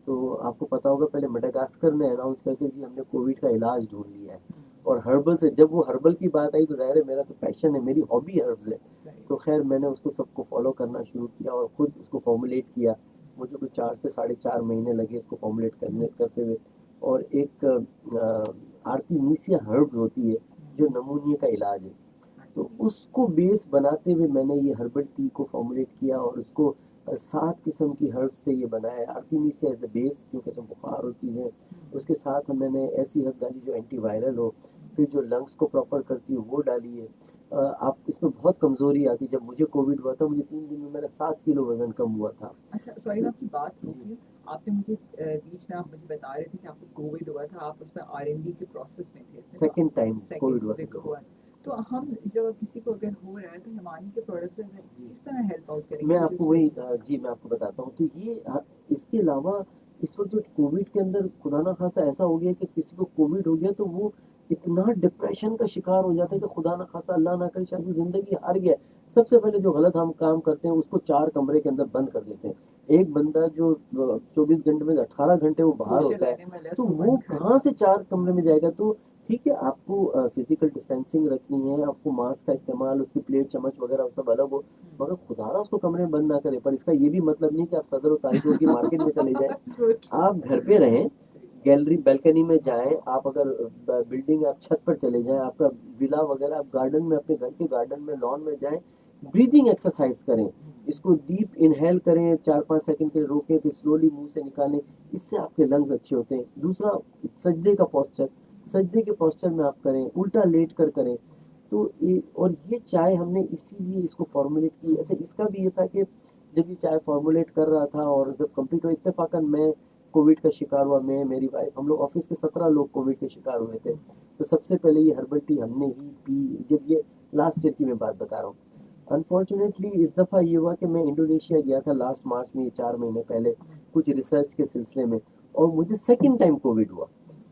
تو آپ کو پتا ہوگا پہلے میڈاگاسکر نے اناؤنس کر کے جی ہم نے کووڈ کا علاج ڈھونڈ لیا ہے, اور ہربل سے جب وہ ہربل کی بات آئی تو ظاہر ہے میرا تو پیشن ہے, میری ہابی ہربل ہے. تو خیر میں نے اس کو سب کو فالو کرنا شروع کیا اور خود اس کو فارمولیٹ کیا. مجھے کوئی 4 سے 4.5 مہینے لگے اس کو فارمولیٹ کرتے ہوئے. اور ایک آرتیمیسیا ہرب ہوتی ہے جو نمونیا کا علاج ہے, تو اس کو بیس بناتے ہوئے میں نے یہ ہربل ٹی کو فارمولیٹ کیا اور اس کو 7 قسم کی ہرب سے یہ بنایا ہے. آرتیمیسیا ایز دا بیس کیونکہ اس میں بخار اور چیزیں, اس کے ساتھ میں نے ایسی ہرب ڈالی جو اینٹی وائرل ہو, پھر جو لنگس کو پراپر کرتی ہے وہ ڈالی ہے. آپ اس میں بہت کمزوری آتی. جب مجھے کووڈ ہوا تھا مجھے 3 دن میں میرا 7 کلو وزن کم ہوا تھا. اچھا سوری میں آپ کی بات روکی, آپ نے مجھے بیچ میں آپ مجھے بتا رہے تھے کہ آپ کو کووڈ ہوا تھا, آپ اس میں R&D کے پروسیس میں تھے, سیکنڈ ٹائم کووڈ ہوا. تو ہم جب کسی کو اگر ہو رہا ہے تو ہمانی کے پروڈکٹ سے کس طرح ہیلپ آؤٹ کریں گے؟ میں آپ کو وہی, جی میں آپ کو بتاتا ہوں. تو یہ اس کے علاوہ اس وقت جو کووڈ کے اندر خدا نہ خاصا ایسا ہو گیا کہ کسی کو کووڈ ہو گیا تو وہ اتنا ڈپریشن کا شکار ہو جاتا ہے کہ خدا نہ خاصا اللہ نہ کرے شاید وہ زندگی ہار گیا. سب سے پہلے جو غلط ہم کام کرتے ہیں اس کو 4 کمرے کے اندر بند کر دیتے ہیں. ایک بندہ جو 24 گھنٹے میں 18 گھنٹے وہ باہر ہوتا ہے تو وہ کہاں سے 4 کمرے میں جائے گا. تو ٹھیک ہے آپ کو فزیکل ڈسٹینسنگ رکھنی ہے, آپ کو ماسک کا استعمال, اس کی پلیٹ چمچ وغیرہ سب الگ ہو, مگر خدا رہا اس کو کمرے میں بند نہ کرے. پر اس کا یہ بھی مطلب نہیں کہ آپ صدر و تاریخ روڈ کی مارکیٹ میں چلے جائیں, آپ گھر پہ رہیں, گیلری بیلکنی میں جائیں, آپ اگر بلڈنگ آپ چھت پر چلے جائیں, آپ کا ولا وغیرہ آپ گارڈن میں اپنے گھر کے گارڈن میں لان میں جائیں, بریدنگ ایکسرسائز کریں, اس کو ڈیپ انہیل کریں, 4-5 سیکنڈ کے لیے روکیں پھر سلولی منہ سے نکالیں, اس سے آپ کے لنگز اچھے ہوتے ہیں. دوسرا سجدے کا پوسچر, سجدے کے پوسچر میں آپ کریں, الٹا لیٹ کر کریں. تو اور یہ چائے ہم نے اسی لیے اس کو فارمولیٹ کی. اچھا اس کا بھی یہ تھا کہ جب یہ چائے فارمولیٹ کر رہا تھا اور جب کمپلیٹ ہوا اتفاقاً میں کووڈ کا شکار ہوا، میں میری وائف، ہم لوگ آفس کے 17 لوگ کووڈ کے شکار ہوئے تھے. تو سب سے پہلے یہ ہربل ٹی ہم نے ہی پی. جب یہ لاسٹ ایئر کی میں بات بتا رہا ہوں. انفارچونیٹلی اس دفعہ یہ ہوا کہ میں انڈونیشیا گیا تھا لاسٹ مارچ میں، 4 مہینے پہلے کچھ ریسرچ کے سلسلے میں، اور مجھے سیکنڈ ٹائم کووڈ ہوا.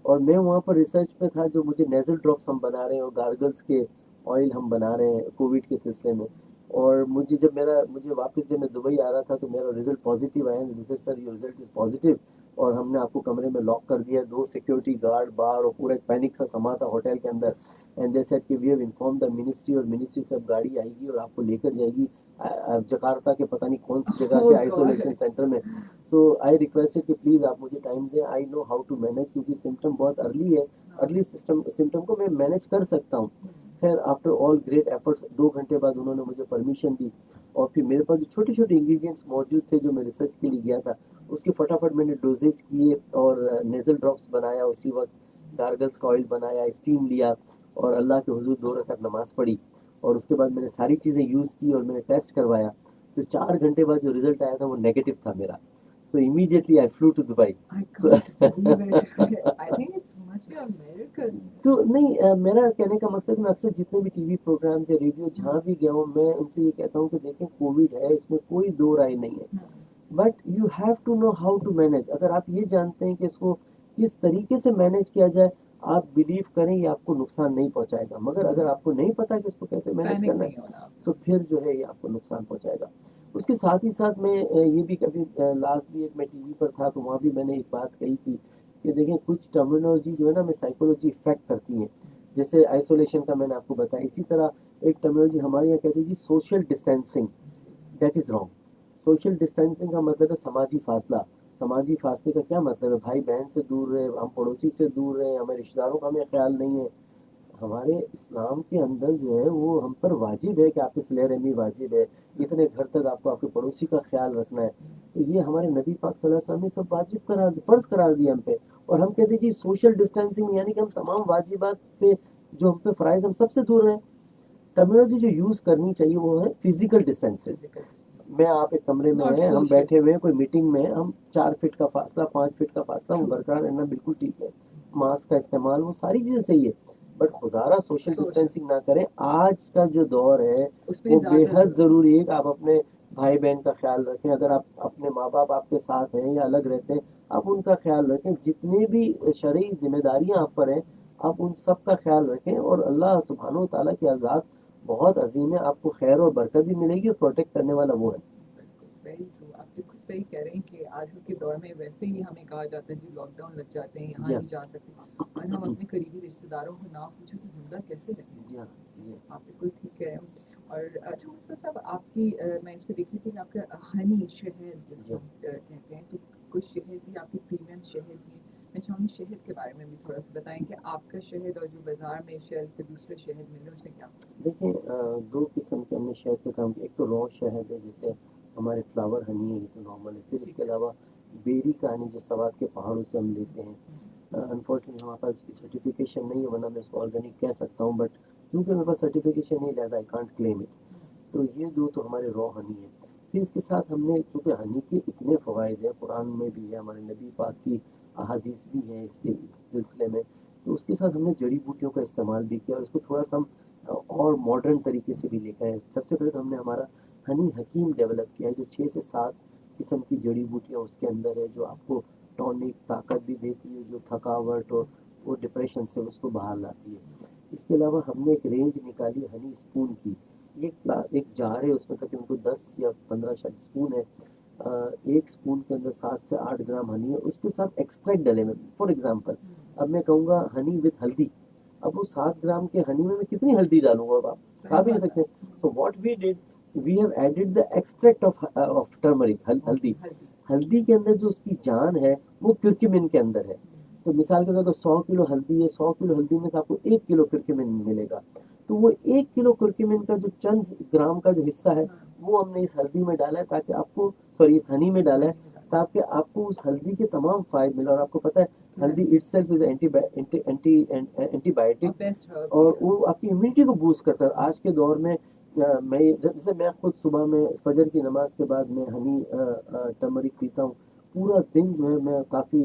اور میں وہاں پر ریسرچ پہ تھا، جو مجھے نیزل ڈراپس ہم بنا رہے ہیں اور گارگلز کے آئل ہم بنا رہے ہیں کووڈ کے سلسلے میں. اور مجھے واپس جب میں دبئی آ رہا تھا تو میرا رزلٹ پازیٹیو آیا. سر یور رزلٹ از پازیٹیو، اور ہم نے آپ کو کمرے میں لاک کر دیا، 2 سیکورٹی گارڈ باہر، اور پورا ایک پینک سا سما تھا ہوٹل کے اندر. اینڈ دے سیڈ کہ we have inform the ministry, اور منسٹری سے اب گاڑی آئے گی اور آپ کو لے کر جائے گی جکارتا کے پتہ نہیں کون سی جگہ کے آئسولیشن سینٹر میں. سو آئی ریکویسٹڈ کہ پلیز آپ مجھے ٹائم دیں، آئی نو ہاؤ ٹو مینیج، کیونکہ سمٹم بہت ارلی ہے، ارلی سمٹم کو میں مینیج کر سکتا ہوں. خیر آفٹر آل گریٹ ایفرٹس 2 گھنٹے بعد انہوں نے مجھے پرمیشن دی، اور پھر میرے پاس جو چھوٹے چھوٹے انگریڈینٹس موجود تھے جو میں ریسرچ کے لیے گیا تھا، اس کے فٹافٹ میں نے ڈوزیج کیے اور نیزل ڈراپس بنایا، اسی وقت گارگلز کا آئل بنایا، اسٹیم لیا، اور اللہ کے حضور 2 رکعت نماز پڑھی. اور اس کے بعد میں نے ساری چیزیں یوز کی اور میں نے ٹیسٹ کروایا. تو 4 گھنٹے بعد جو رزلٹ آیا تھا وہ نیگیٹو تھا میرا. So immediately I flew to Dubai. I can't believe it. I think it must be a miracle. تو نہیں، میرا کہنے کا مقصد، میں اکثر جتنے بھی ٹی وی پروگرام یا ریڈیو جہاں بھی گیا ہوں، میں ان سے یہ کہتا ہوں کہ دیکھیں کووڈ ہے، اس میں کوئی دو رائے نہیں ہے، but you have to know how to manage. اگر آپ یہ جانتے ہیں کہ اس کو کس طریقے سے مینیج کیا جائے، آپ بلیو کریں یہ آپ کو نقصان نہیں پہنچائے گا. مگر اگر آپ کو نہیں پتا کہ اس کو کیسے مینیج Panic کرنا نہیں ہے، ہونا. تو پھر جو ہے یہ آپ کو نقصان پہنچائے گا. اس کے ساتھ ہی ساتھ میں یہ بھی کبھی لاسٹ بھی ایک میں ٹی وی پر تھا تو وہاں بھی میں نے ایک بات کہی تھی کہ دیکھیں کچھ ٹرمینالوجی جو ہے نا ہمیں سائیکولوجی افیکٹ کرتی ہیں. جیسے آئسولیشن کا میں نے آپ کو بتایا، اسی طرح ایک ٹرمینالوجی ہمارے یہاں کہتے ہیں جی social distancing. That is wrong. Social distancing کا مطلب ہے سماجی فاصلہ. سماجی فاصلے کا کیا مطلب ہے؟ بھائی بہن سے دور رہے، ہم پڑوسی سے دور رہے، ہمیں رشتہ داروں کا ہمیں خیال نہیں ہے. ہمارے اسلام کے اندر جو ہے وہ ہم پر واجب ہے کہ آپ کی صلہ رحمی واجب ہے، اتنے گھر تک آپ کو آپ کے پڑوسی کا خیال رکھنا ہے. تو یہ ہمارے نبی پاک صلی اللہ علیہ وسلم نے سب واجب قرار دیا، فرض قرار دیا ہم پہ. اور ہم کہتے ہیں جی سوشل ڈسٹینسنگ یعنی کہ ہم تمام واجبات پہ جو ہم پہ فرائض ہم سب سے دور رہیں. ٹرمینالوجی جو یوز کرنی چاہیے وہ ہے فزیکل ڈسٹینسنگ. Physical. میں آپ ایک کمرے میں Not ہیں، ہم social. بیٹھے ہوئے ہیں کوئی میٹنگ میں، ہم 4 فٹ کا فاصلہ، 5 فٹ کا فاصلہ وہ برقرار رہنا بالکل ٹھیک ہے. ماسک کا استعمال، وہ ساری چیزیں صحیح ہے، بٹ خدارہ سوشل Social. ڈسٹینسنگ نہ کریں. آج کا جو دور ہے اس میں وہ بے زیادہ حد ضروری ہے کہ آپ اپنے بھائی بہن کا خیال رکھیں. اگر آپ اپنے ماں باپ آپ کے ساتھ ہیں یا الگ رہتے ہیں، آپ ان کا خیال رکھیں. جتنے بھی شرعی ذمہ داریاں آپ پر ہیں آپ ان سب کا خیال رکھیں، اور اللہ سبحانہ و تعالیٰ کی عذاب بہت عظیم ہے. آپ کو خیر اور برکت بھی ملے گی، اور پروٹیکٹ کرنے والا وہ ہے. Very true. آپ بالکل صحیح کہہ رہے ہیں کہ آج کل کے دور میں ویسے ہی ہمیں کہا جاتا ہے جی لاک ڈاؤن لگ جاتے ہیں، یہاں جی ہاں. نہیں جا سکتے، اور ہم اپنے قریبی رشتے داروں کو نہ پوچھیں تو زندہ کیسے رہیں جی ہاں. انسان. جی ہاں. آپ بالکل ٹھیک کہہ رہے ہیں. اور اچھا مصطفیٰ صاحب، آپ کی میں اس پہ دیکھی تھی کہ آپ کا ہنی شہد جس کو ہم کہتے ہیں، تو کچھ شہد بھی آپ کے پریمیم شہد بھی. میں چاہوں گی شہد کے بارے میں بھی تھوڑا سا بتائیں کہ آپ کا شہد اور جو بازار میں شہد کے دوسرے شہد مل رہے ہیں اس میں کیا. دیکھیں 2 قسم کے ہم نے شہد کا کام کیا. ایک تو را شہد ہے، جیسے ہمارے فلاور ہنی ہے، یہ تو نارمل ہے. پھر اس کے علاوہ بیری کا ہنی جو سوات کے پہاڑوں سے ہم لیتے ہیں. انفارچونیٹلی ہمارے پاس اس کی سرٹیفکیشن نہیں ہے، ورنہ میں اس کو آرگینک کہہ سکتا ہوں، بٹ چونکہ میرے پاس سرٹیفکیشن نہیں لہٰذا آئی کانٹ کلیم اٹ. تو یہ 2 تو ہمارے را ہنی ہے. پھر اس کے ساتھ ہم نے، چونکہ ہنی کے اتنے فوائد ہیں، قرآن میں بھی ہے، ہمارے نبی پاک کی احادیث بھی ہیں اس سلسلے میں، تو اس کے ساتھ ہم نے جڑی بوٹیوں کا استعمال بھی کیا، اور اس کو تھوڑا سا ہم اور ماڈرن طریقے سے بھی لے کے آئے. سب سے پہلے تو ہم نے ہمارا ہنی حکیم ڈیولپ کیا ہے، جو 6 سے 7 قسم کی جڑی بوٹیاں اس کے اندر ہے، جو آپ کو ٹونک طاقت بھی دیتی ہے، جو تھکاوٹ اور وہ ڈپریشن سے اس کو باہر لاتی ہے. اس کے علاوہ ہم نے ایک رینج نکالی ہنی اسپون کی. ایک جار ہے، اس میں تقریباً کوئی 10 یا 15 شاید اسپون ہے. ایک اسپون کے اندر 7 سے 8 گرام ہنی ہے، اس کے ساتھ ایکسٹریکٹ ڈلے ہوئے. فار ایگزامپل اب میں کہوں گا ہنی وتھ ہلدی، اب وہ 7 گرام کے ہنی میں کتنی ہلدی ڈالوں گا؟ اب آپ کھا بھی نہیں سکتے. So what we did, we have added the extract of turmeric, ہلدی. ہلدی کے اندر جو اس کی جان ہے وہ کرکمن کے اندر ہے. تو مثال کے طور پر 100 کلو ہلدی ہے، 100 کلو ہلدی میں سے آپ کو 1 کلو کرکمن ملے گا. تو وہ 1 کلو کرکمن کا جو چند گرام کا جو حصہ ہے وہ ہم نے اس ہلدی میں ڈالا ہے، تاکہ آپ کو، سوری، اس ہنی میں ڈالا ہے تاکہ آپ کو اس ہلدی کے تمام فائدے ملے. اور آپ کو پتہ ہے ہلدی it self is antibiotic, اور وہ آپ کی امیونٹی کو بوسٹ کرتا ہے. آج کے دور میں میں جیسے میں خود صبح میں فجر کی نماز کے بعد میں ہنی ٹرمرک پیتا ہوں، پورا دن جو ہے میں کافی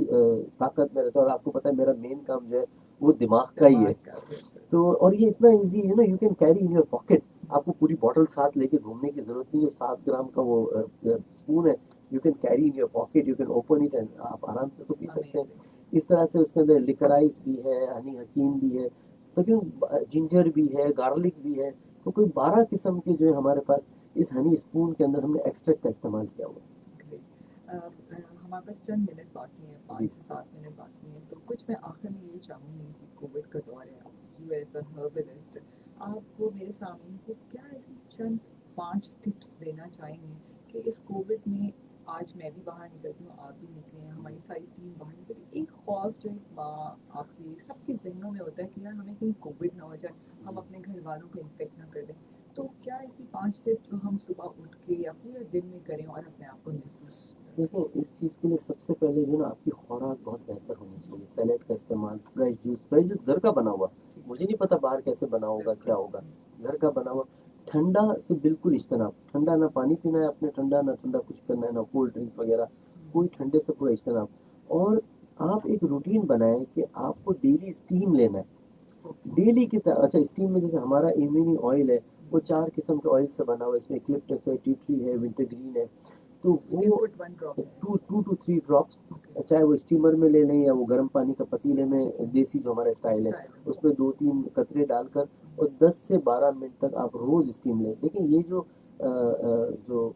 طاقت میں رہتا ہوں، اور آپ کو پتہ ہے میرا مین کام جو ہے وہ دماغ کا ہی ہے. دماغ کا بالکل. تو اور یہ اتنا ایزی ہے نا، you can carry in your pocket. آپ کو پوری بوٹل ساتھ لے کے گھومنے کی ضرورت نہیں ہے. 7 گرام کا وہ اسپون ہے، you can carry in your pocket, you can open it and آپ آرام سے تو پی سکتے ہیں. Amazing. اس طرح سے اس کے اندر لکرائس بھی ہے، ہنی حکیم بھی ہے، تو کیوں جنجر بھی ہے، گارلک بھی ہے. تو کوئی 12 قسم کے جو ہے ہمارے پاس اس ہنی اسپون کے اندر ہم نے ایکسٹریکٹ کا استعمال کیا ہوا ہے. ہمارے پاس چند منٹ باقی ہیں، 5 سے 7 منٹ باقی ہیں، تو کچھ میں آخر میں یہ چاہوں گی کہ کووڈ کا دور ہے، یو ایز اے ہربلسٹ آپ کو میرے سامنے کو کیا ایسی چند 5 ٹپس دینا چاہیں گے کہ اس کووڈ میں، آج میں بھی باہر نکلتی ہوں، آپ بھی نکلے ہیں، ہماری ساری ٹیم باہر نکلی، ایک خوف جو ایک ماں آپ کے سب کے ذہنوں میں ہوتا ہے کہ یار ہمیں کہیں کووڈ نہ ہو جائے، ہم اپنے گھر والوں کو انفیکٹ نہ کر دیں، تو کیا ایسی 5 ٹپ جو ہم صبح اٹھ کے یا پورے دن میں کریں اور اپنے آپ کو محفوظ دیکھیں اس چیز کے لیے سب سے پہلے جو ہے نا آپ کی خوراک بہت بہتر ہونی چاہیے. سیلیڈ کا استعمال، فریش جوس گھر کا بنا ہوا. مجھے نہیں پتا باہر کیسے بنا ہوگا، کیا ہوگا. گھر کا بنا ہوا. ٹھنڈا سے بالکل اجتناب، ٹھنڈا نہ پانی پینا ہے اپنے، ٹھنڈا نہ ٹھنڈا کچھ کرنا ہے، نہ کولڈ ڈرنکس وغیرہ، کوئی ٹھنڈے سے پورا اجتناب. اور آپ ایک روٹین بنائیں کہ آپ کو ڈیلی اسٹیم لینا ہے، ڈیلی کی طرح. اچھا اسٹیم میں جیسے ہمارا ایمونی آئل ہے وہ 4 قسم کے آئل سے بنا ہوا ہے، اس میں ایکلپٹس ہے، ٹی ٹری ہے، ونٹر گرین ہے. تو وہ 2 to 3 ڈراپس، چاہے وہ اسٹیمر میں لے لیں یا وہ گرم پانی کا پتیلے میں، دیسی جو ہمارا اسٹائل ہے اس میں 2-3 قطرے ڈال کر اور 10 سے 12 منٹ تک آپ روز اسٹیم لیں. دیکھیں یہ جو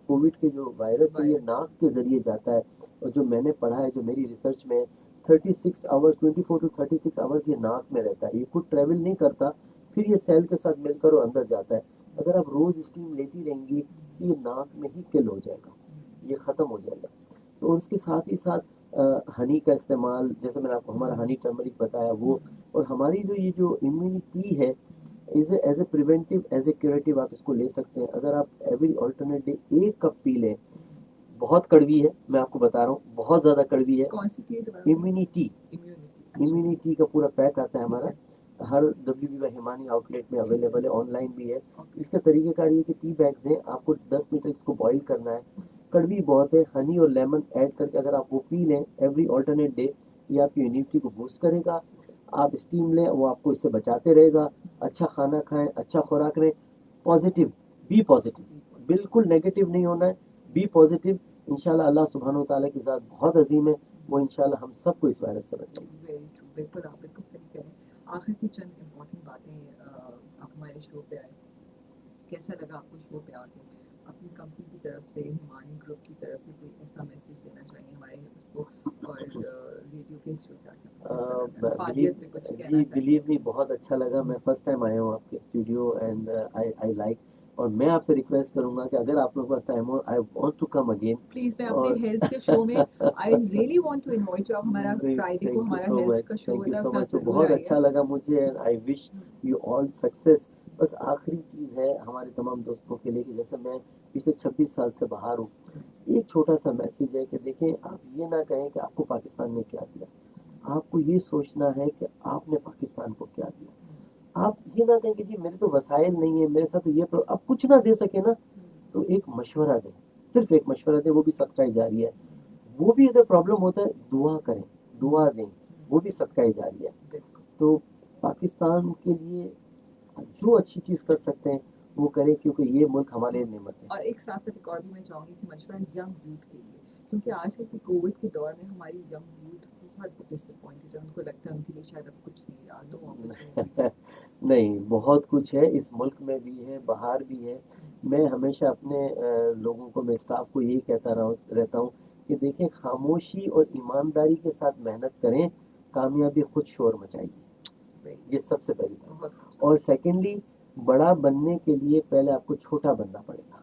کووڈ کے جو وائرس ہے یہ ناک کے ذریعے جاتا ہے، اور جو میں نے پڑھا ہے، جو میری ریسرچ میں 36 آورس 24 to 36 آورس یہ ناک میں رہتا ہے، یہ خود ٹریول نہیں کرتا، پھر یہ سیل کے ساتھ مل کر وہ اندر جاتا ہے. اگر آپ روز اسٹیم لیتی رہیں گی تو یہ ناک میں ہی کل ہو جائے گا، یہ ختم ہو جائے گا. تو اس کے ساتھ ہی ساتھ ہنی کا استعمال، جیسے میں نے آپ کو ہمارا ہنی ٹرمرک بتایا وہ، اور ہماری جو امیونٹی ہے as a preventive, as a curative آپ اس کو لے سکتے ہیں. اگر آپ ایوری آلٹرنیٹ ڈے 1 کپ پی لیں، بہت کڑوی ہے میں آپ کو بتا رہا ہوں، بہت زیادہ کڑوی ہے. امیونٹی کا پورا پیک آتا ہے ہمارا، ہر WBY ہمانی آؤٹ لیٹ میں اویلیبل ہے، آن لائن بھی ہے. اس کا طریقہ کار یہ کہ ٹی بیگز ہیں، آپ کو 10 منٹ اس کو بوائل کرنا ہے. کڑوی بہت ہے، ہنی اور لیمن ایڈ کر کے اگر آپ وہ پی لیں ایوری آلٹرنیٹ ڈے، یہ آپ کی امیونٹی کو بوسٹ کرے گا. آپ اسٹیم لیں، وہ آپ کو اس سے بچاتے رہے گا. اچھا کھانا کھائیں، اچھا خوراک لیں، پازیٹیو، بی پازیٹیو، بالکل نیگیٹو نہیں ہونا ہے، بی پازیٹیو. انشاءاللہ اللہ سبحانہ و تعالیٰ کی ذات بہت عظیم ہے، وہ انشاءاللہ ہم سب کو اس وائرس سے بچائیں گے. بالکل آپ بالکل صحیح کہہ رہے ہیں. آخر کی چند امپورٹنٹ باتیں، آپ ہمارے شو پہ آئے، کیسا لگا آپ کو شو پہ آ کے؟ اپنی کمپنی کی طرف سے، ہمانی گروپ کی طرف سے کوئی ایسا میسج دینا چاہیں گے ہمارے اس کو، اور ریڈیو کے شو پہ آ کے افادیت میں کچھ کہنا جی چاہیں بلیو گے؟ می بہت اچھا لگا. میں فرسٹ ٹائم آیا ہوں آپ کے اسٹوڈیو اینڈ آئی لائک، اور میں آپ سے ریکویسٹ کروں گا کہ اگر آپ لوگوں کے پاس ٹائم ہو، I want to come again. Please میں اپنے ہیلتھ کے شو میں I really want to invite you. ہمارا فرائیڈے کو ہمارا ہیلتھ کا شو ہوتا ہے، اس میں آپ تو ضرور بہت آئیے. اچھا لگا مجھے، and I wish you all success. بس آخری چیز ہے ہمارے تمام دوستوں کے لیے کہ جیسے میں پچھلے 26 سال سے باہر ہوں، ایک چھوٹا سا میسیج ہے کہ دیکھیں آپ یہ نہ کہیں کہ آپ کو پاکستان نے کیا دیا، آپ کو یہ سوچنا ہے کہ آپ نے پاکستان کو کیا دیا. آپ یہ نہ کہیں کہ جی میرے تو وسائل نہیں ہے، میرے ساتھ یہ آپ کچھ نہ دے سکے نا، تو ایک مشورہ دیں، صرف ایک مشورہ دیں، وہ بھی صدقہ جاریہ ہے. وہ بھی اگر پرابلم ہوتا ہے دعا کریں، دعا دیں، وہ بھی صدقہ جاریہ ہے. تو پاکستان کے لیے جو اچھی چیز کر سکتے ہیں وہ کریں، کیونکہ یہ ملک ہمارے لیے نعمت ہے. اور ایک ساتھ ایک اور بھی میں چاہوں گی کہ مشورہ ینگ یوتھ کے لیے، کیونکہ آج کل کی کووڈ کے دور میں ہماری ینگ یوتھ بہت ڈس اپوائنٹڈ ہے، ان کو لگتا ہے ان کے لیے شاید اب کچھ نہیں رہا. دو اپرچونیٹیز نہیں، بہت کچھ ہے اس ملک میں بھی ہے، باہر بھی ہے. میں ہمیشہ اپنے لوگوں کو، میں اسٹاف کو یہی کہتا رہتا ہوں کہ دیکھیں خاموشی اور ایمانداری کے ساتھ محنت کریں، کامیابی خود شور مچائے گی. یہ سب سے پہلی بات. اور سیکنڈلی، بڑا بننے کے لیے پہلے آپ کو چھوٹا بننا پڑے گا.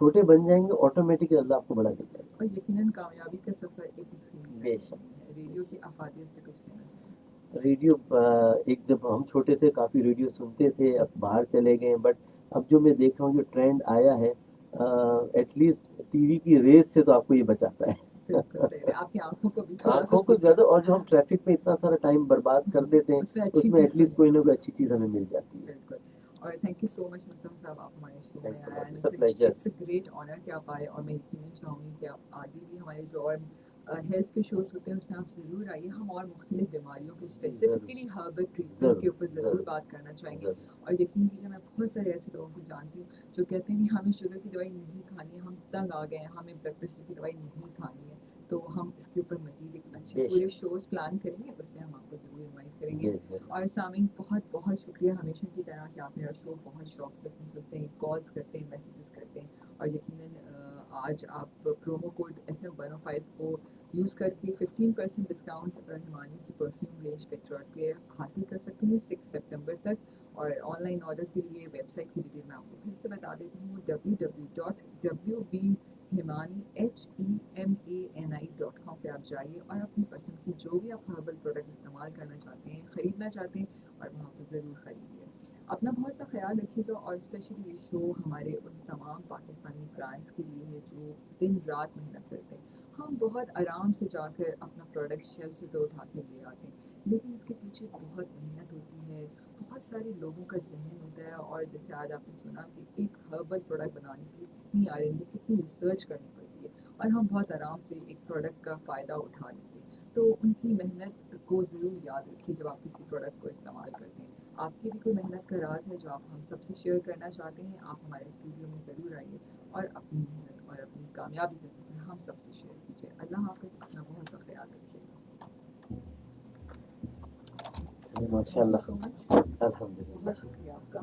چھوٹے بن جائیں گے آٹومیٹکلی اللہ آپ کو بڑا دے جائے گا. اور یقیناً کامیابی کا سفر ایک بے شک. ریڈیو کی افادیت پہ کچھ کہنا ہے؟ ریڈیو ایک جب ہم چھوٹے تھے کافی ریڈیو سنتے تھے، اب باہر چلے گئے، بٹ اب جو میں دیکھ رہا ہوں جو ٹرینڈ آیا ہے، ایٹ لیسٹ ٹی وی کی ریس سے تو آپ کو یہ بچاتا ہے. آپ کی آنکھوں کو بھی تھوڑا سا آنکھوں کو زیادہ، اور جو ہم ٹریفک میں اتنا سارا ٹائم برباد کر دیتے ہیں اس میں ایٹ لیسٹ کوئی نہ کوئی اچھی چیز ہمیں مل جاتی ہے. بالکل. اور تھینک یو سو مچ مصطفیٰ صاحب، آپ ہمارے شو میں Thanks a آئے lot. And It's a pleasure. It's a great honour کہ آپ آئے، اور میں یقیناً چاہوں گی کہ آپ آگے بھی ہمارے جو اور ہیلتھ کے شوز ہوتے ہیں اس میں آپ ضرور آئیے، ہم اور مختلف بیماریوں کے اسپیسیفکلی ہربل ٹریٹمنٹ کے اوپر ضرور بات کرنا چاہیں گے. ضرور. اور یقین کیجیے میں بہت سارے ایسے لوگوں کو جانتی ہوں جو کہتے ہیں نہیں ہمیں شوگر کی دوائی نہیں کھانی ہے، ہم تنگ آ گئے ہیں، ہمیں بلڈ پریشر کی دوائی نہیں کھانی ہے. تو ہم اس کے اوپر مزید ایک اچھے پورے شوز پلان کریں گے، اس میں ہم آپ کو ضرور انوائٹ کریں گے. اور سامعین بہت بہت شکریہ ہمیشہ کی طرح کہ آپ میرا شو بہت شوق سے سنتے ہیں، کالز کرتے ہیں، میسیجز کرتے ہیں. اور یقیناً آج آپ پرومو کوڈ FM105 کو یوز کر کے 15% ڈسکاؤنٹ ہمانی کی پرفیوم رینج پیٹرول کے حاصل کر سکتے ہیں 6 سپٹمبر تک. اور آن لائن آرڈر کے لیے ویب سائٹ کی ڈیٹیل میں آپ کو پھر سے بتا دیتی ہوں، www.hemani.com پہ آپ جائیے اور اپنی پسند کی جو بھی آپ ہربل پروڈکٹ استعمال کرنا چاہتے ہیں، خریدنا چاہتے ہیں، اور وہاں پہ ضرور خریدیے. اپنا بہت سا خیال رکھیے گا. اور اسپیشلی یہ شو ہمارے ان تمام پاکستانی برانڈس کے لیے ہے جو دن رات محنت کرتے ہیں. ہم بہت آرام سے جا کر اپنا پروڈکٹ شیلف سے تو اٹھا کے لے آتے ہیں، لیکن اس کے پیچھے بہت محنت ہوتی ہے، بہت سارے لوگوں کا ذہن ہوتا ہے. اور جیسے آج آپ نے سنا کہ ایک ہربل پروڈکٹ بنانے کے لیے کتنی R&D کتنی ریسرچ کرنی پڑتی ہے، اور ہم بہت آرام سے ایک پروڈکٹ کا فائدہ اٹھا لیتے ہیں. تو ان کی محنت کو ضرور یاد رکھیے جب آپ کسی پروڈکٹ کو استعمال کرتے ہیں. آپ کی بھی کوئی محنت کا راز ہے جو آپ ہم سب سے شیئر کرنا چاہتے ہیں، آپ ہمارے اسٹوڈیو میں ضرور آئیے اور اپنی محنت اور اپنی کامیابی کا سفر ہم سب سے شیئر کیجیے. اللہ حافظ، اپنا بہت سا خیال رکھیے گا. ماشاء تھینک یو اللہ. سو مچ، الحمد للہ. بہت شکریہ آپ کا.